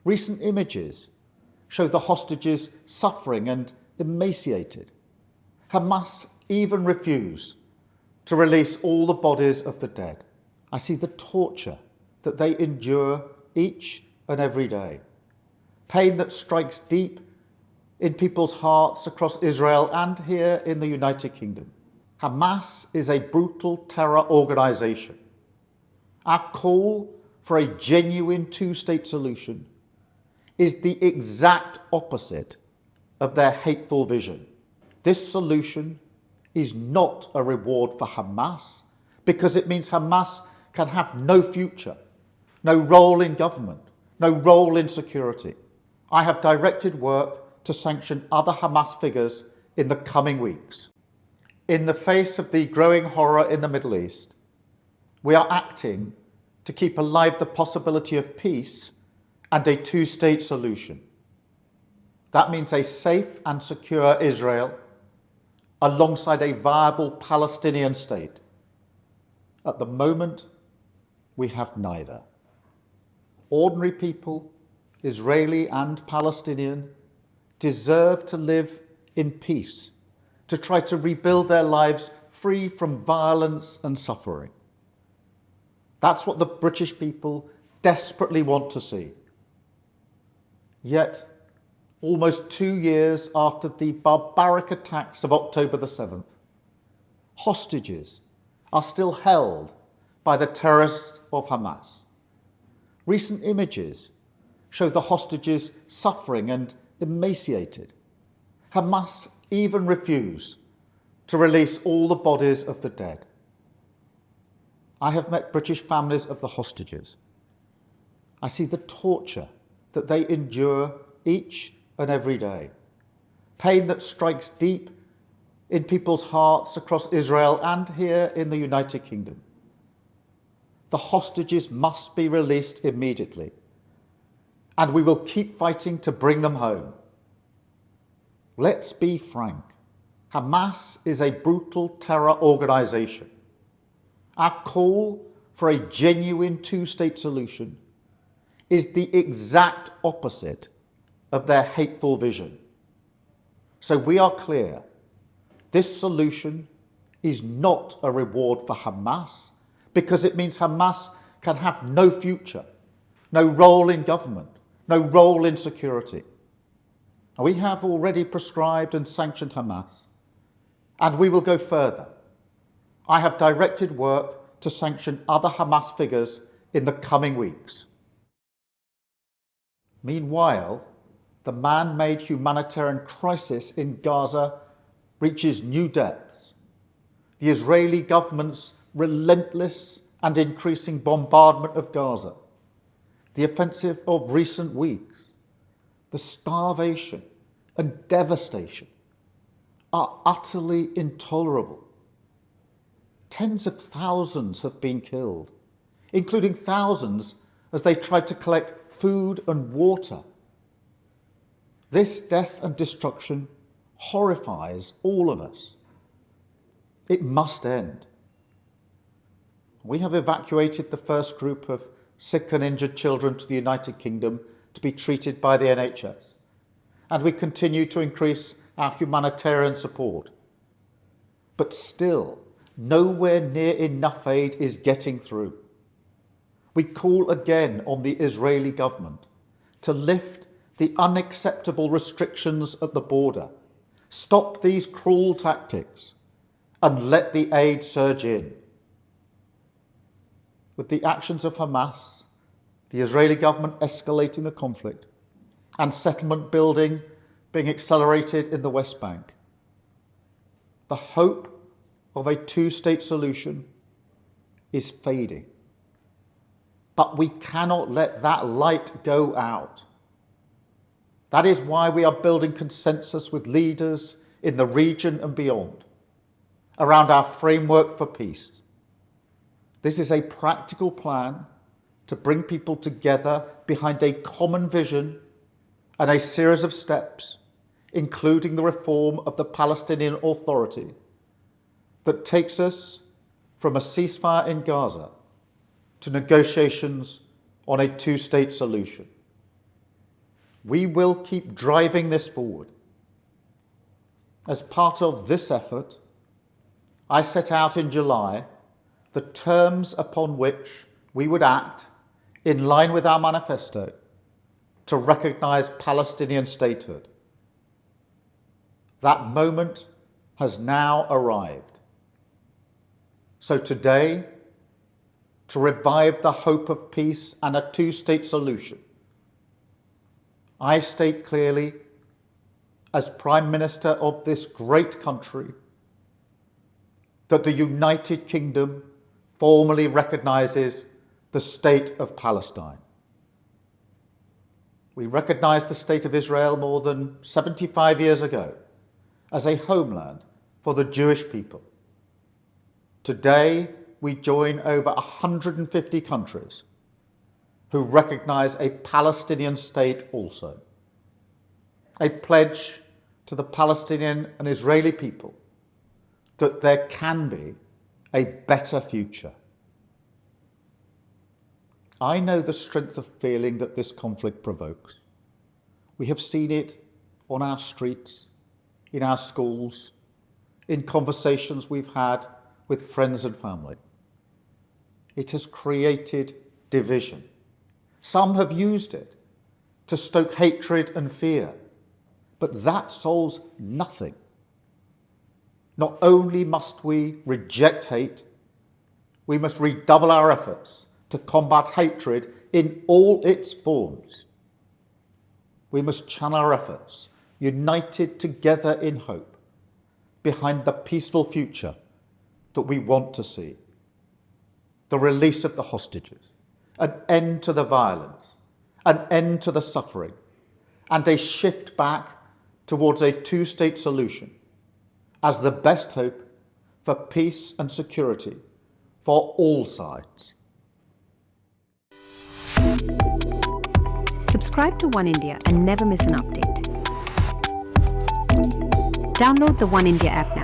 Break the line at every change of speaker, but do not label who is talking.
Recent images show the hostages suffering and emaciated. Hamas even refuse to release all the bodies of the dead. I see the torture that they endure each and every day. Pain that strikes deep in people's hearts across Israel and here in the United Kingdom. Hamas is a brutal terror organisation. Our call for a genuine two-state solution is the exact opposite of their hateful vision. This solution is not a reward for Hamas because it means Hamas can have no future, no role in government, no role in security. I have directed work to sanction other Hamas figures in the coming weeks. In the face of the growing horror in the Middle East, we are acting to keep alive the possibility of peace and a two-state solution. That means a safe and secure Israel alongside a viable Palestinian state. At the moment, we have neither. Ordinary people, Israeli and Palestinian, deserve to live in peace, to try to rebuild their lives free from violence and suffering. That's what the British people desperately want to see. Yet, almost 2 years after the barbaric attacks of October the 7th, hostages are still held by the terrorists of Hamas. Recent images show the hostages suffering and emaciated. Hamas even refuse to release all the bodies of the dead. I have met British families of the hostages. I see the torture that they endure each and every day. Pain that strikes deep in people's hearts across Israel and here in the United Kingdom. The hostages must be released immediately, and we will keep fighting to bring them home. Let's be frank. Hamas is a brutal terror organisation. Our call for a genuine two-state solution is the exact opposite of their hateful vision. So we are clear. This solution is not a reward for Hamas because it means Hamas can have no future, no role in government, no role in security. We have already prescribed and sanctioned Hamas, and we will go further. I have directed work to sanction other Hamas figures in the coming weeks. Meanwhile, the man-made humanitarian crisis in Gaza reaches new depths. The Israeli government's relentless and increasing bombardment of Gaza, the offensive of recent weeks, the starvation and devastation are utterly intolerable. Tens of thousands have been killed, including thousands as they tried to collect food and water. This death and destruction horrifies all of us. It must end. We have evacuated the first group of sick and injured children to the United Kingdom to be treated by the NHS, and we continue to increase our humanitarian support. But still, nowhere near enough aid is getting through. We call again on the Israeli government to lift the unacceptable restrictions at the border, stop these cruel tactics, and let the aid surge in. With the actions of Hamas, the Israeli government escalating the conflict, and settlement building being accelerated in the West Bank, the hope of a two-state solution is fading. But we cannot let that light go out. That is why we are building consensus with leaders in the region and beyond around our framework for peace. This is a practical plan to bring people together behind a common vision and a series of steps, including the reform of the Palestinian Authority, that takes us from a ceasefire in Gaza to negotiations on a two-state solution. We will keep driving this forward. As part of this effort, I set out in July the terms upon which we would act in line with our manifesto to recognise Palestinian statehood. That moment has now arrived. So today, to revive the hope of peace and a two-state solution, I state clearly, as Prime Minister of this great country, that the United Kingdom formally recognises the State of Palestine. We recognised the State of Israel more than 75 years ago as a homeland for the Jewish people. Today, we join over 150 countries who recognise a Palestinian state also. A pledge to the Palestinian and Israeli people that there can be a better future. I know the strength of feeling that this conflict provokes. We have seen it on our streets, in our schools, in conversations we've had with friends and family. It has created division. Some have used it to stoke hatred and fear, but that solves nothing. Not only must we reject hate, we must redouble our efforts to combat hatred in all its forms. We must channel our efforts, united together in hope, behind the peaceful future that we want to see. The release of the hostages, an end to the violence, an end to the suffering, and a shift back towards a two-state solution as the best hope for peace and security for all sides.
Subscribe to One India and never miss an update. Download the One India app now.